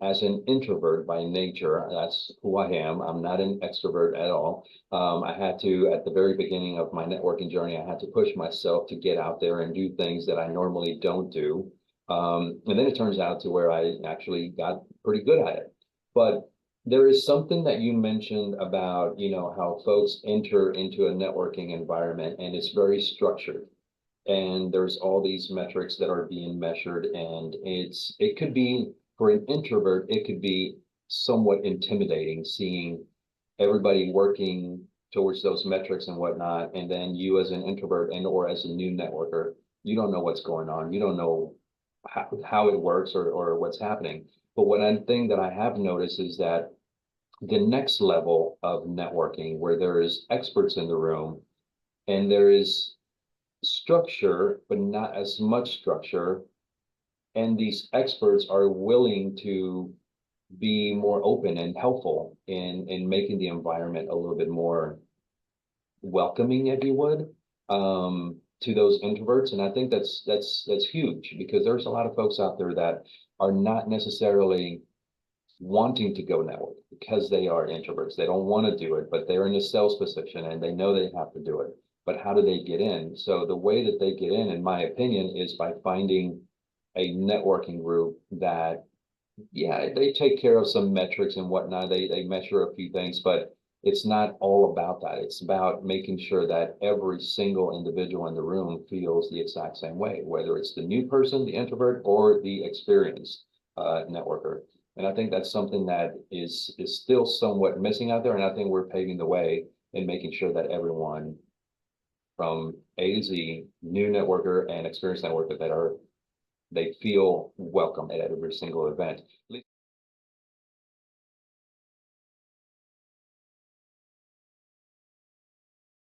as an introvert by nature, that's who I am. I'm not an extrovert at all. I had to, at the very beginning of my networking journey, I had to push myself to get out there and do things that I normally don't do. And then it turns out to where I actually got pretty good at it. But there is something that you mentioned about, how folks enter into a networking environment and it's very structured. And there's all these metrics that are being measured, and it could be, for an introvert, it could be somewhat intimidating seeing everybody working towards those metrics and whatnot, and then you as an introvert and or as a new networker, you don't know what's going on. You don't know how it works or what's happening. But one thing that I have noticed is that the next level of networking, where there is experts in the room and there is structure, but not as much structure, and these experts are willing to be more open and helpful in making the environment a little bit more welcoming, if you would, to those introverts. And I think that's huge, because there's a lot of folks out there that are not necessarily wanting to go network because they are introverts. They don't want to do it, but they're in a sales position and they know they have to do it. But how do they get in? So the way that they get in my opinion, is by finding a networking group that, yeah, they take care of some metrics and whatnot. They measure a few things, but it's not all about that. It's about making sure that every single individual in the room feels the exact same way, whether it's the new person, the introvert, or the experienced networker. And I think that's something that is still somewhat missing out there. And I think we're paving the way in making sure that everyone from A to Z, new networker and experienced networker, they feel welcome at every single event.